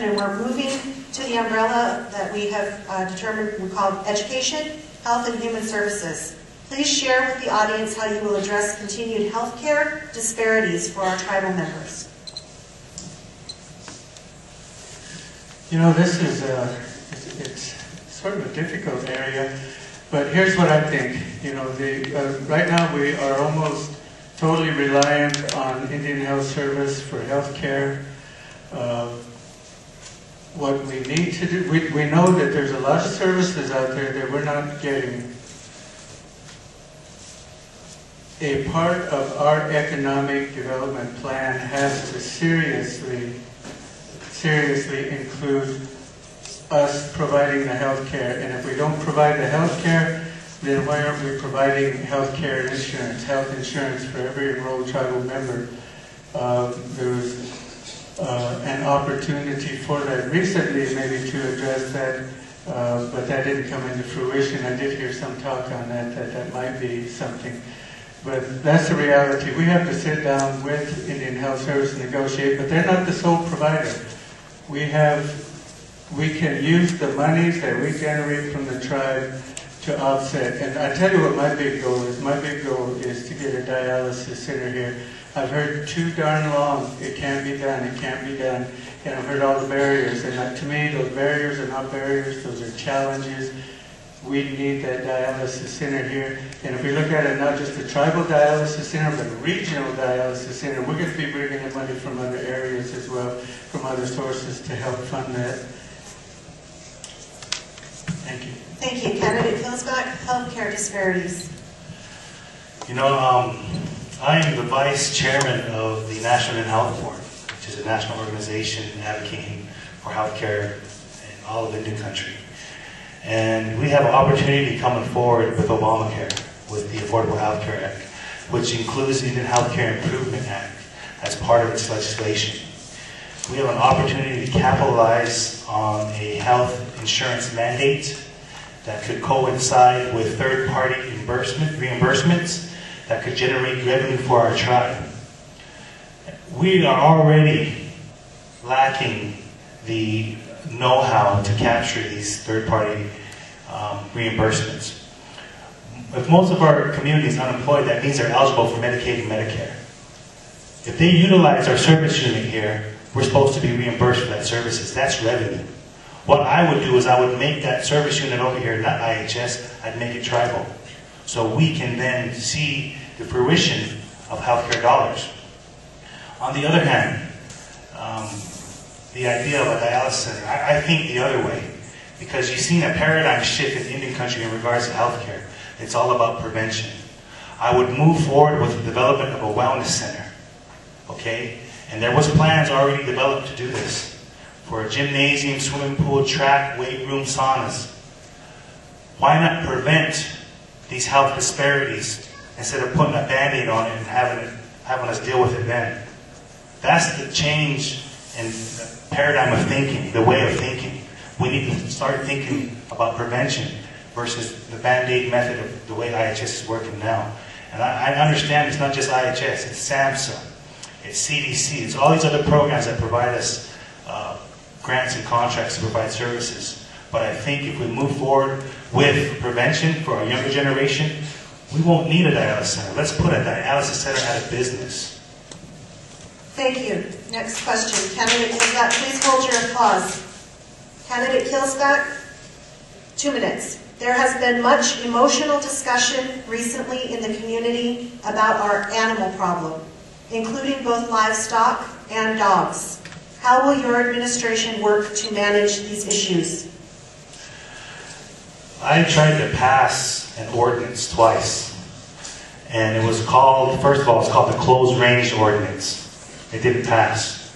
And we're moving to the umbrella that we have determined we call education, health, and human services. Please share with the audience how you will address continued health care disparities for our tribal members. You know, this is it's sort of a difficult area, but here's what I think. You know, right now we are almost totally reliant on Indian Health Service for health care. What we need to do, we know that there's a lot of services out there that we're not getting. A part of our economic development plan has to seriously include us providing the health care. And if we don't provide the health care, then why aren't we providing health care insurance, health insurance for every enrolled tribal member? There was an opportunity for that recently, maybe to address that, but that didn't come into fruition. I did hear some talk on that might be something. But that's the reality. We have to sit down with Indian Health Service and negotiate, but they're not the sole provider. We can use the monies that we generate from the tribe to offset. And I tell you what my big goal is. My big goal is to get a dialysis center here. I've heard too darn long, it can't be done, it can't be done. And I've heard all the barriers. And to me, those barriers are not barriers, those are challenges. We need that dialysis center here. And if we look at it, not just the tribal dialysis center, but a regional dialysis center, we're going to be bringing in money from other areas as well, from other sources to help fund that. Thank you. Thank you. Candidate Killsback, healthcare disparities. You know, I am the vice chairman of the National Indian Health Board, which is a national organization advocating for healthcare in all of Indian country. And we have an opportunity coming forward with Obamacare, with the Affordable Health Care Act, which includes the Indian Healthcare Improvement Act as part of its legislation. We have an opportunity to capitalize on a health insurance mandate that could coincide with third-party reimbursements that could generate revenue for our tribe. We are already lacking the know-how to capture these third-party reimbursements. If most of our community is unemployed, that means they're eligible for Medicaid and Medicare. If they utilize our service unit here, we're supposed to be reimbursed for that services. That's revenue. What I would do is I would make that service unit over here, not IHS, I'd make it tribal. So we can then see the fruition of healthcare dollars. On the other hand, the idea of a dialysis center, I think the other way, because you've seen a paradigm shift in Indian country in regards to healthcare. It's all about prevention. I would move forward with the development of a wellness center, okay? And there was plans already developed to do this, for a gymnasium, swimming pool, track, weight room, saunas. Why not prevent these health disparities instead of putting a Band-Aid on it and having us deal with it then? That's the change in the paradigm of thinking, the way of thinking. We need to start thinking about prevention versus the Band-Aid method of the way IHS is working now. And I understand it's not just IHS, it's SAMHSA, it's CDC, it's all these other programs that provide us grants and contracts to provide services. But I think if we move forward with prevention for our younger generation, we won't need a dialysis center. Let's put a dialysis center out of business. Thank you. Next question. Candidate Killsback, please hold your applause. Candidate Killsback, 2 minutes. There has been much emotional discussion recently in the community about our animal problem, including both livestock and dogs. How will your administration work to manage these issues? I tried to pass an ordinance twice, and it was called, first of all, it's called the Closed Range Ordinance. It didn't pass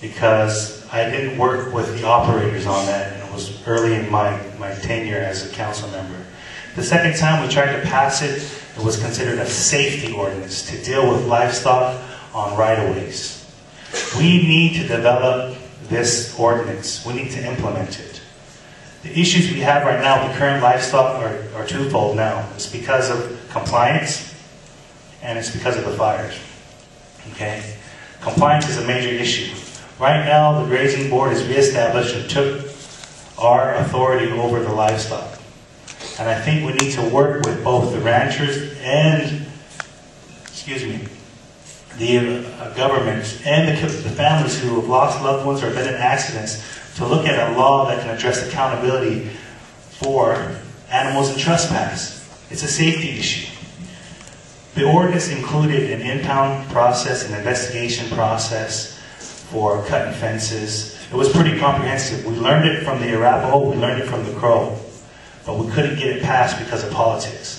because I didn't work with the operators on that, and it was early in my tenure as a council member. The second time we tried to pass it, it was considered a safety ordinance to deal with livestock on right-of-ways. We need to develop this ordinance. We need to implement it. The issues we have right now with the current livestock are twofold now. It's because of compliance, and it's because of the fires. Okay? Compliance is a major issue. Right now, the grazing board is reestablished and took our authority over the livestock. And I think we need to work with both the ranchers and, the governments and the families who have lost loved ones or been in accidents to look at a law that can address accountability for animals and trespass. It's a safety issue. The ordinance included an impound process, an investigation process for cutting fences. It was pretty comprehensive. We learned it from the Arapaho, we learned it from the Crow, but we couldn't get it passed because of politics.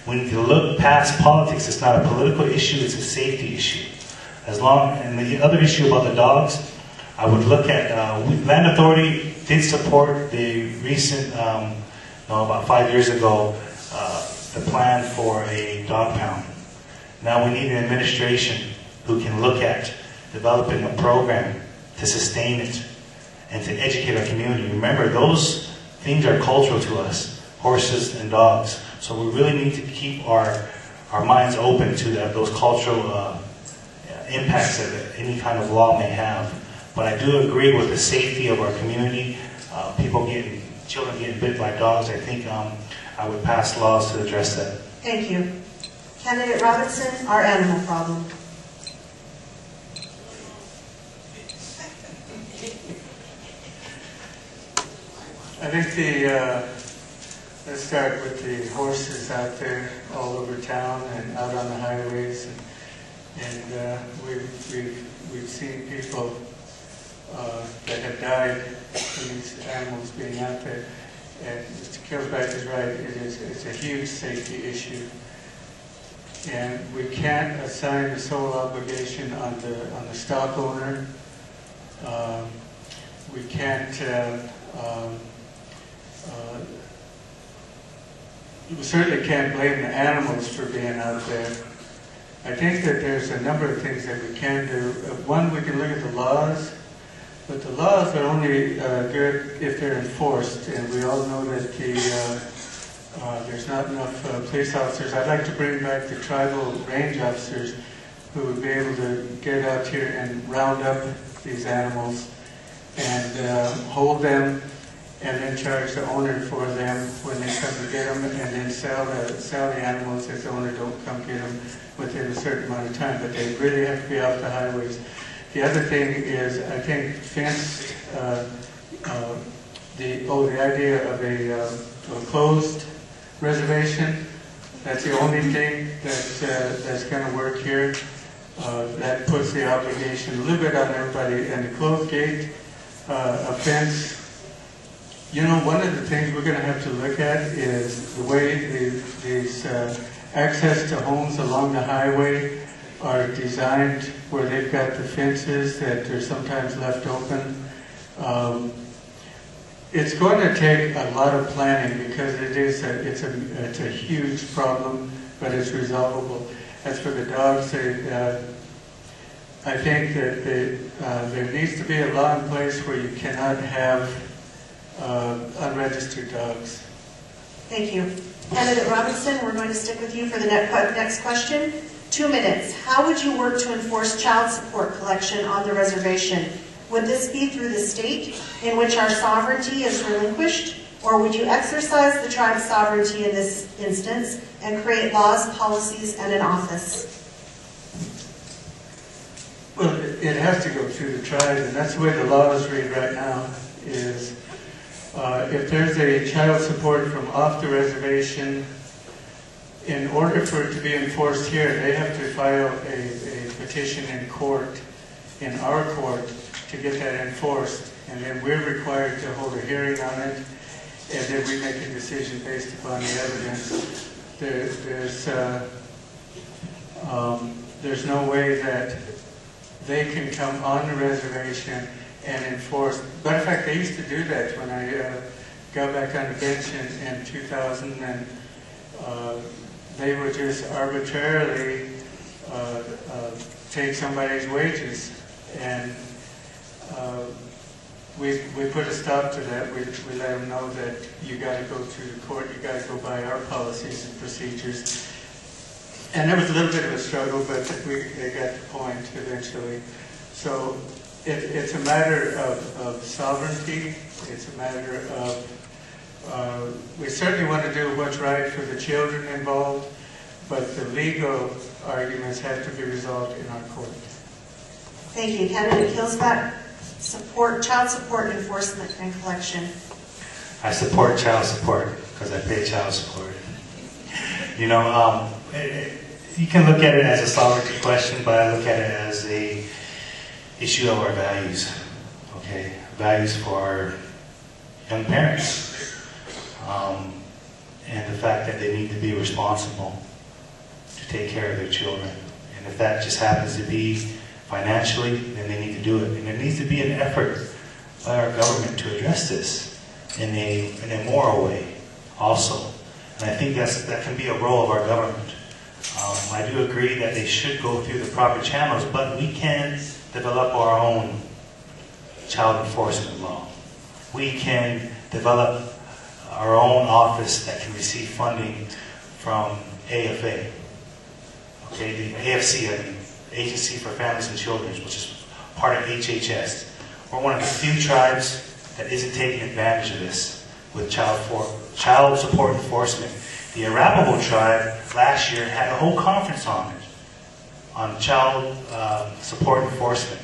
We need to look past politics. It's not a political issue, it's a safety issue. And the other issue about the dogs, I would look at, Land Authority did support the recent, about 5 years ago, the plan for a dog pound. Now we need an administration who can look at developing a program to sustain it and to educate our community. Remember, those things are cultural to us, horses and dogs. So we really need to keep our minds open to those cultural impacts that any kind of law may have. But I do agree with the safety of our community. Children getting bit by dogs. I think I would pass laws to address that. Thank you. Candidate Robinson, our animal problem. I think let's start with the horses out there all over town and out on the highways, and we've seen people that have died from these animals being out there. And Mr. Killsback is right; it's a huge safety issue, and we can't assign the sole obligation on the stock owner. We can't. We certainly can't blame the animals for being out there. I think that there's a number of things that we can do. One, we can look at the laws, but the laws are only good if they're enforced, and we all know that there's not enough police officers. I'd like to bring back the tribal range officers who would be able to get out here and round up these animals and hold them, and then charge the owner for them when they come to get them, and then sell the animals if the owner don't come get them within a certain amount of time. But they really have to be off the highways. The other thing is, I think, fenced, the idea of a closed reservation. That's the only thing that's going to work here. That puts the obligation a little bit on everybody. And the closed gate, a fence. You know, one of the things we're going to have to look at is the way these access to homes along the highway are designed, where they've got the fences that are sometimes left open. It's going to take a lot of planning because it's a huge problem, but it's resolvable. As for the dogs, I think that there needs to be a law in place where you cannot have unregistered dogs. Thank you. Candidate Robinson, we're going to stick with you for the next question. 2 minutes. How would you work to enforce child support collection on the reservation? Would this be through the state, in which our sovereignty is relinquished, or would you exercise the tribe's sovereignty in this instance and create laws, policies, and an office? Well, it has to go through the tribe, and that's the way the laws read right now, is if there's a child support from off the reservation, in order for it to be enforced here, they have to file a petition in court, in our court, to get that enforced. And then we're required to hold a hearing on it, and then we make a decision based upon the evidence. There's no way that they can come on the reservation and enforce. Matter of fact, they used to do that when I got back on the bench in 2000, and they would just arbitrarily take somebody's wages, and we put a stop to that. We let them know that you got to go through the court, you got to go by our policies and procedures. And there was a little bit of a struggle, but they got the point eventually. So It's a matter of sovereignty. It's a matter of, we certainly want to do what's right for the children involved, but the legal arguments have to be resolved in our court. Thank you. Candidate Killsback, child support enforcement and collection. I support child support because I pay child support. You know, you can look at it as a sovereignty question, but I look at it as a issue of our values. Okay, values for our young parents, and the fact that they need to be responsible to take care of their children. And if that just happens to be financially, then they need to do it. And there needs to be an effort by our government to address this in a moral way also. And I think that can be a role of our government. I do agree that they should go through the proper channels, but we can develop our own child enforcement law. We can develop our own office that can receive funding from AFA. Okay, the AFC, Agency for Families and Children, which is part of HHS. We're one of the few tribes that isn't taking advantage of this with child support enforcement. The Arapaho tribe last year had a whole conference on it, on child support enforcement.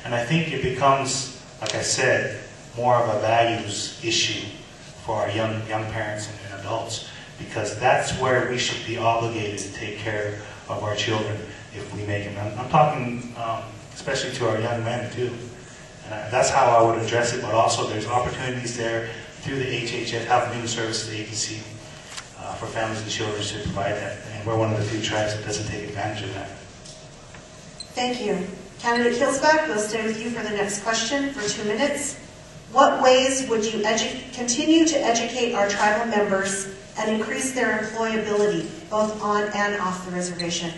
And I think it becomes, like I said, more of a values issue for our young parents and adults, because that's where we should be obligated to take care of our children if we make them. I'm talking especially to our young men too. And that's how I would address it, but also there's opportunities there through the HHS, Health and Human Services Agency, for families and children to provide that. And we're one of the few tribes that doesn't take advantage of that. Thank you. Candidate Killsback, we'll stay with you for the next question for 2 minutes. What ways would you continue to educate our tribal members and increase their employability, both on and off the reservation?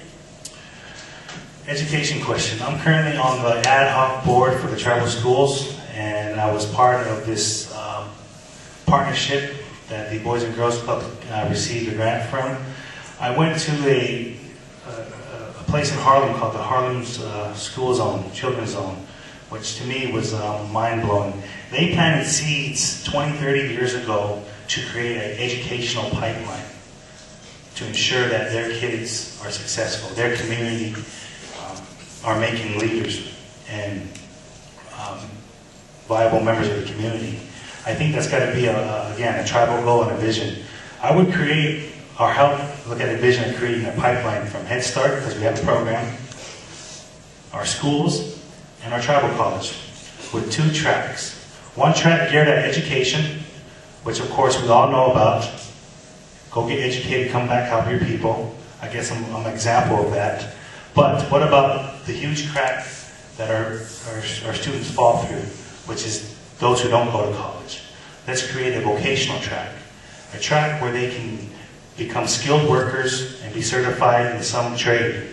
Education question. I'm currently on the ad hoc board for the tribal schools, and I was part of this partnership that the Boys and Girls Club received a grant from. I went to a place in Harlem called the Harlem's School Zone, Children's Zone, which to me was mind-blowing. They planted seeds 20, 30 years ago to create an educational pipeline to ensure that their kids are successful, their community are making leaders and viable members of the community. I think that's got to be, again, a tribal goal and a vision. I would create, or help look at a vision of creating a pipeline from Head Start, because we have a program, our schools, and our tribal college, with 2 tracks. One track geared at education, which of course we all know about. Go get educated, come back, help your people. I guess I'm an example of that. But what about the huge crack that our students fall through, which is those who don't go to college? Let's create a vocational track. A track where they can become skilled workers and be certified in some trade.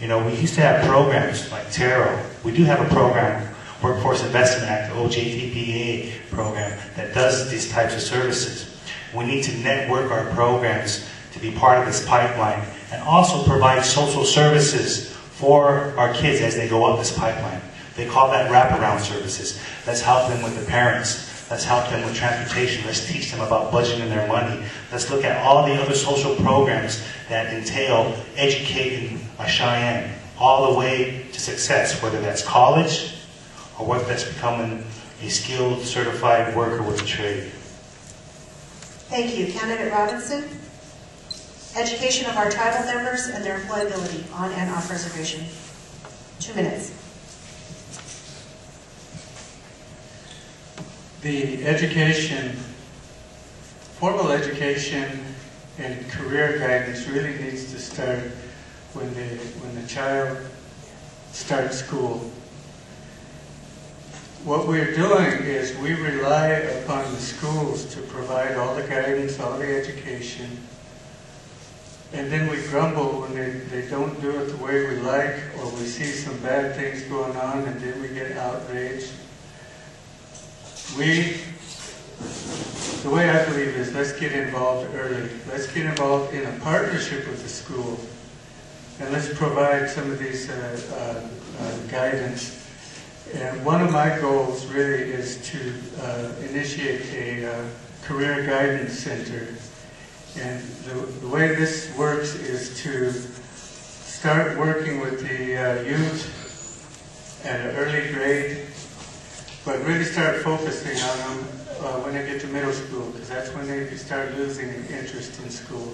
You know, we used to have programs like TARO. We do have a program, Workforce Investment Act, the OJTPA program, that does these types of services. We need to network our programs to be part of this pipeline and also provide social services for our kids as they go up this pipeline. They call that wraparound services. Let's help them with the parents. Let's help them with transportation. Let's teach them about budgeting their money. Let's look at all the other social programs that entail educating a Cheyenne all the way to success, whether that's college or whether that's becoming a skilled, certified worker with a trade. Thank you. Candidate Robinson. Education of our tribal members and their employability on and off reservation. 2 minutes. The education, formal education and career guidance really needs to start when the child starts school. What we're doing is we rely upon the schools to provide all the guidance, all the education, and then we grumble when they don't do it the way we like, or we see some bad things going on, and then we get outraged. The way I believe is, let's get involved early. Let's get involved in a partnership with the school, and let's provide some of these guidance. And one of my goals really is to initiate a career guidance center. And the way this works is to start working with the youth at an early grade, but really start focusing on them when they get to middle school, because that's when they start losing interest in school.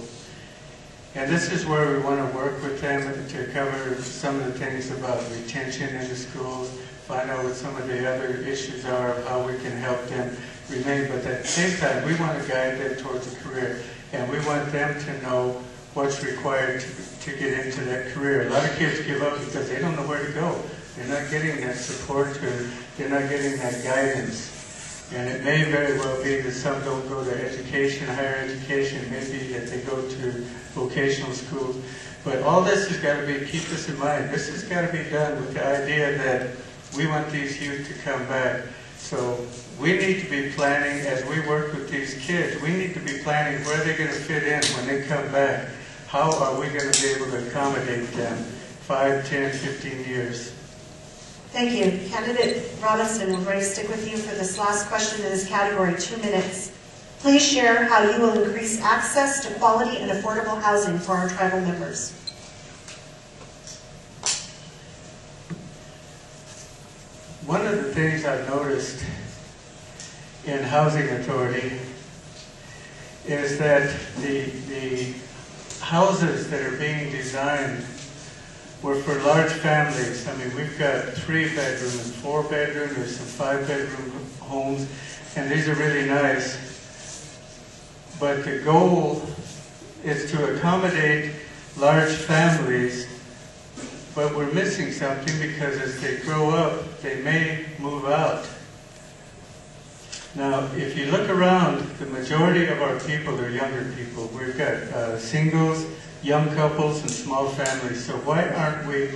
And this is where we want to work with them to cover some of the things about retention in the schools, find out what some of the other issues are, of how we can help them remain. But at the same time, we want to guide them towards a career, and we want them to know what's required to get into that career. A lot of kids give up because they don't know where to go. They're not getting that support, or they're not getting that guidance. And it may very well be that some don't go to education, higher education, maybe that they go to vocational schools. But all this has got to be, keep this in mind, this has got to be done with the idea that we want these youth to come back. So we need to be planning, as we work with these kids, we need to be planning where they're going to fit in when they come back. How are we going to be able to accommodate them 5, 10, 15 years? Thank you. Candidate Robinson, we're going to stick with you for this last question in this category, 2 minutes. Please share how you will increase access to quality and affordable housing for our tribal members. One of the things I've noticed in Housing Authority is that the houses that are being designed were for large families. I mean, we've got 3-bedroom and 4-bedroom, there's some 5-bedroom homes, and these are really nice. But the goal is to accommodate large families, but we're missing something, because as they grow up, they may move out. Now, if you look around, the majority of our people are younger people. We've got singles, young couples, and small families. So why aren't we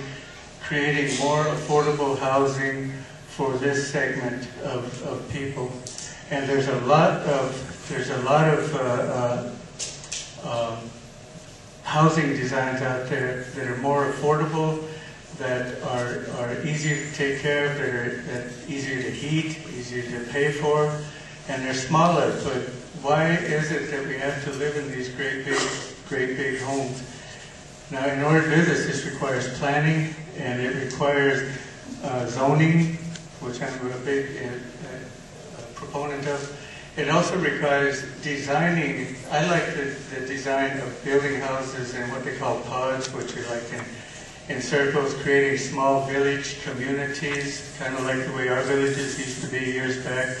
creating more affordable housing for this segment of people? And there's a lot of housing designs out there that are more affordable, that are easier to take care of, that are easier to heat, easier to pay for, and they're smaller. But why is it that we have to live in these great big homes? Now, in order to do this, this requires planning, and it requires zoning, which I'm a big proponent of. It also requires designing. I like the design of building houses and what they call pods, which are like in circles, creating small village communities, kind of like the way our villages used to be years back.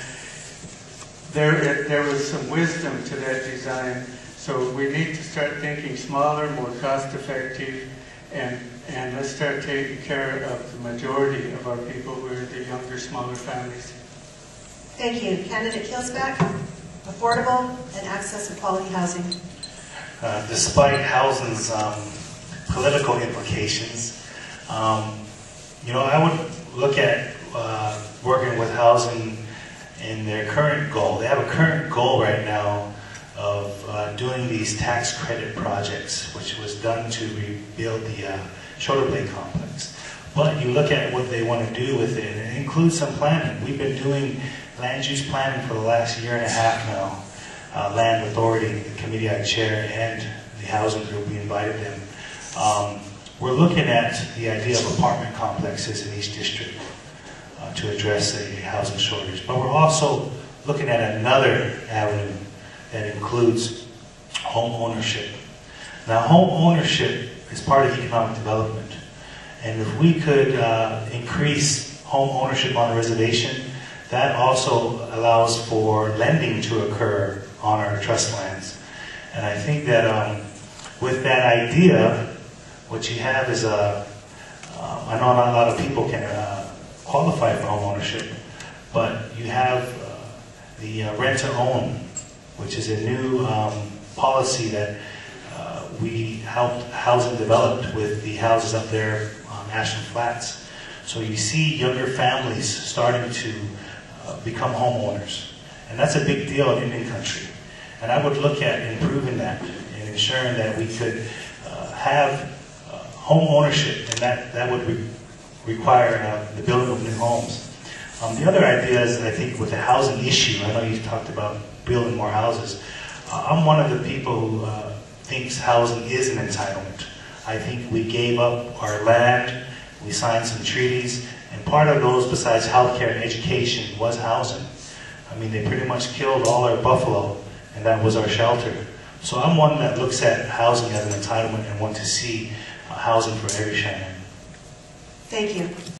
There was some wisdom to that design. So we need to start thinking smaller, more cost-effective, and let's start taking care of the majority of our people who are the younger, smaller families. Thank you. Candidate Killsback, affordable and access to quality housing. Despite housing's political implications, I would look at working with housing in their current goal. They have a current goal right now of doing these tax credit projects, which was done to rebuild the shoulder blade complex. But you look at what they want to do with it, and it includes some planning. We've been doing land use planning for the last 1.5 years now. Land Authority, the committee I chair, and the housing group, we invited them. We're looking at the idea of apartment complexes in each district to address a housing shortage. But we're also looking at another avenue that includes home ownership. Now, home ownership is part of economic development. And if we could increase home ownership on the reservation, that also allows for lending to occur on our trust lands. And I think that with that idea, what you have is I know not a lot of people can qualify for home ownership, but you have the rent-to-own, which is a new policy that we helped housing developed with the houses up there on Ashland Flats. So you see younger families starting to become homeowners. And that's a big deal in Indian country. And I would look at improving that and ensuring that we could have home ownership, and that would require the building of new homes. The other idea is, I think, with the housing issue, I know you talked about building more houses. I'm one of the people who thinks housing is an entitlement. I think we gave up our land, we signed some treaties, and part of those, besides healthcare and education, was housing. I mean, they pretty much killed all our buffalo, and that was our shelter. So I'm one that looks at housing as an entitlement and want to see housing for every Cheyenne. Thank you.